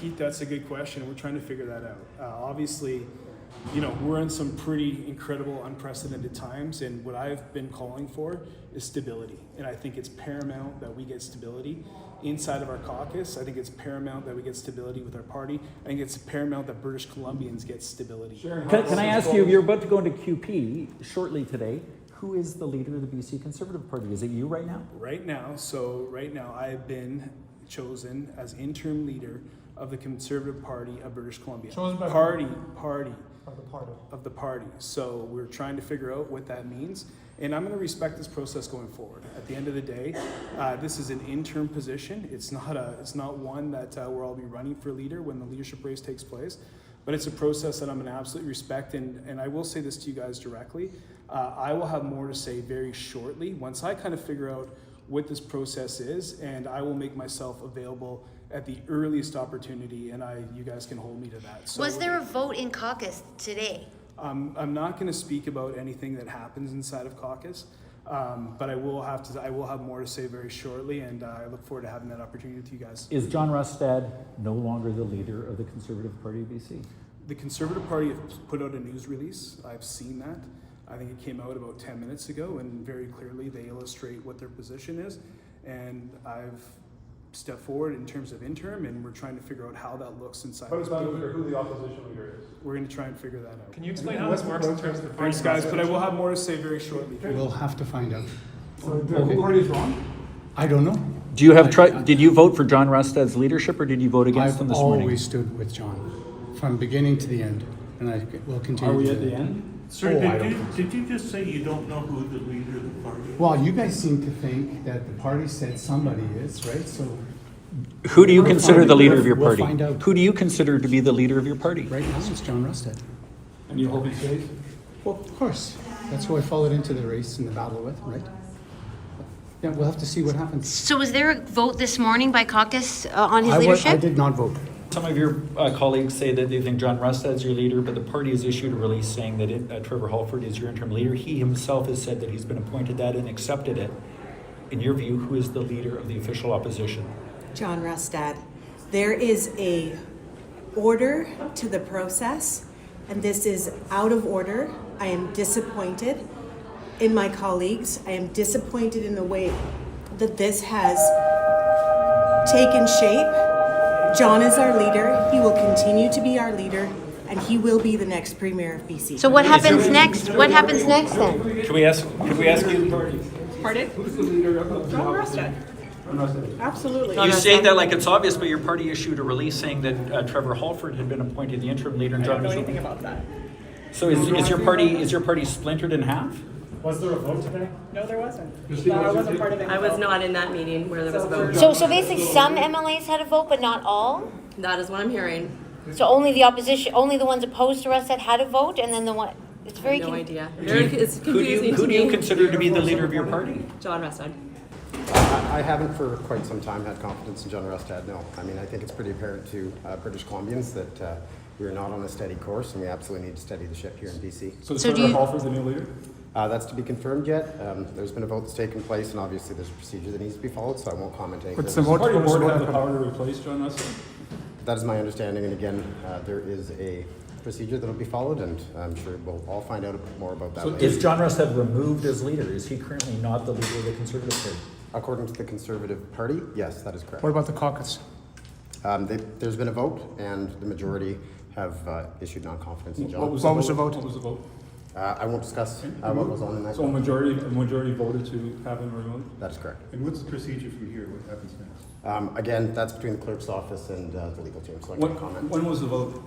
Keith, that's a good question. We're trying to figure that out. Obviously, you know, we're in some pretty incredible, unprecedented times, and what I've been calling for is stability. And I think it's paramount that we get stability inside of our caucus. I think it's paramount that we get stability with our party. I think it's paramount that British Columbians get stability. Sure. Can I ask you, you're about to go into QP shortly today. Who is the leader of the BC Conservative Party? Is it you right now? Right now, I've been chosen as interim leader of the Conservative Party of British Columbia. Chosen by Of the party. So we're trying to figure out what that means. And I'm going to respect this process going forward. At the end of the day, this is an interim position. It's not one that where I'll be running for leader when the leadership race takes place. But it's a process that I'm going to absolutely respect. And I will say this to you guys directly. I will have more to say very shortly once I kind of figure out what this process is, and I will make myself available at the earliest opportunity, and you guys can hold me to that. So, was there a vote in caucus today? I'm not going to speak about anything that happens inside of caucus, but I will have more to say very shortly, and I look forward to having that opportunity with you guys. Is John Rustad no longer the leader of the Conservative Party of BC? The Conservative Party have put out a news release. I've seen that. I think it came out about 10 minutes ago, and very clearly they illustrate what their position is. And I've stepped forward in terms of interim, and we're trying to figure out how that looks inside. But it's not clear who the opposition leader is. We're going to try and figure that out. Can you explain how this works in terms of the Thanks, guys, but I will have more to say very shortly. We'll have to find out. So the party's wrong? I don't know. Do you have did you vote for John Rustad's leadership, or did you vote against him this morning? I've always stood with John from beginning to the end, and I will continue. Are we to at the end? Sir, did you just say you don't know who the leader of the party is? Well, you guys seem to think that the party said somebody is, right? So Who do you consider the leader of your We'll party? find out. Who do you consider to be the leader of your party? right now it's John Rustad. And you hope he stays? Well, of course. That's who I followed into the race and the battle with, right? Yeah, we'll have to see what happens. So was there a vote this morning by caucus on his leadership? I did not vote. Some of your colleagues say that they think John Rustad's your leader, but the party has issued a release saying that Trevor Halford is your interim leader. He himself has said that he's been appointed that and accepted it. In your view, who is the leader of the official opposition? John Rustad. There is a order to the process, and this is out of order. I am disappointed in my colleagues. I am disappointed in the way that this has taken shape. John is our leader. He will continue to be our leader, and he will be the next premier of BC. So what happens next? What happens next then? Can we ask you? Pardon? Who's the leader of John Rustad. John Rustad. Absolutely. You say that like it's obvious, but your party issued a release saying that Trevor Halford had been appointed the interim leader. And I John don't know was anything about that. So is your party splintered in half? Was there a vote today? No, there wasn't. Christine, I was there- wasn't part of it. I was not in that meeting where there was a vote. So basically some MLAs had a vote, but not all? That is what I'm hearing. So only the opposition, only the ones opposed to us that had a vote, and then the one, it's very No con- idea. It's confusing Who to do you me. consider to be the leader of your party? John Rustad. I haven't for quite some time had confidence in John Rustad, no. I mean, I think it's pretty apparent to British Columbians that we are not on a steady course, and we absolutely need to steady the ship here in BC. So So do Trevor you- Halford's the new leader? That's to be confirmed yet. There's been a vote that's taken place, and obviously there's a procedure that needs to be followed, so I won't comment any But further. the party board have the power to replace John Rustad? That is my understanding, and again, there is a procedure that will be followed, and I'm sure we'll all find out a bit more about that So later. Is John Rustad removed as leader? Is he currently not the leader of the Conservative Party? According to the Conservative Party, yes, that is correct. What about the caucus? There's been a vote, and the majority have issued non-confidence in John. What was the vote? What was the vote? I won't discuss what was on the night. So a majority voted to have him removed? That is correct. And what's the procedure from here? What happens next? Again, that's between the clerk's office and the legal team, so I can't comment. When was the vote?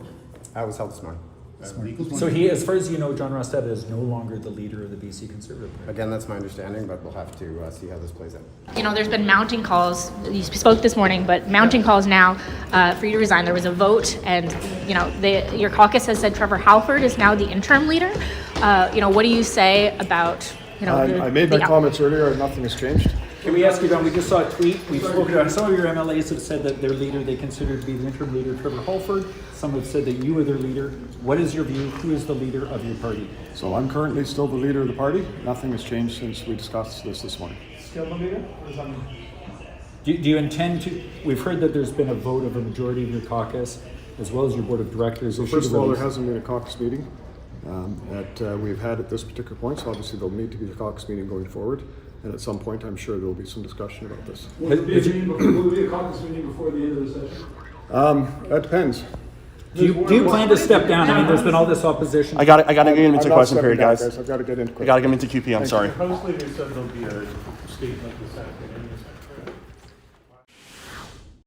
I was held this morning. So he, as far as you know, John Rustad is no longer the leader of the BC Conservative Party. Again, that's my understanding, but we'll have to see how this plays out. You know, there's been mounting calls. You spoke this morning, but mounting calls now for you to resign. There was a vote, and you know, your caucus has said Trevor Halford is now the interim leader. You know, what do you say about I made my comments earlier, and nothing has changed. Can we ask you, Don, we just saw a tweet. We've spoken about some of your MLAs have said that their leader they consider to be the interim leader, Trevor Halford. Some have said that you are their leader. What is your view? Who is the leader of your party? So I'm currently still the leader of the party. Nothing has changed since we discussed this morning. Still the leader? Or is that Do you intend to, we've heard that there's been a vote of a majority of your caucus, as well as your board of directors. So issued first a of all, there release. hasn't been a caucus meeting that we've had at this particular point, so obviously there'll need to be a caucus meeting going forward, and at some point, I'm sure there'll be some discussion about this. Will there be a caucus meeting before the end of the session? That depends. Do you plan to step down? I mean, there's been all this opposition. I got to get into I'm not question stepping period, down, guys. I've got to get into I got to get into QP. I'm sorry. The House Leader said there'll be a statement this afternoon.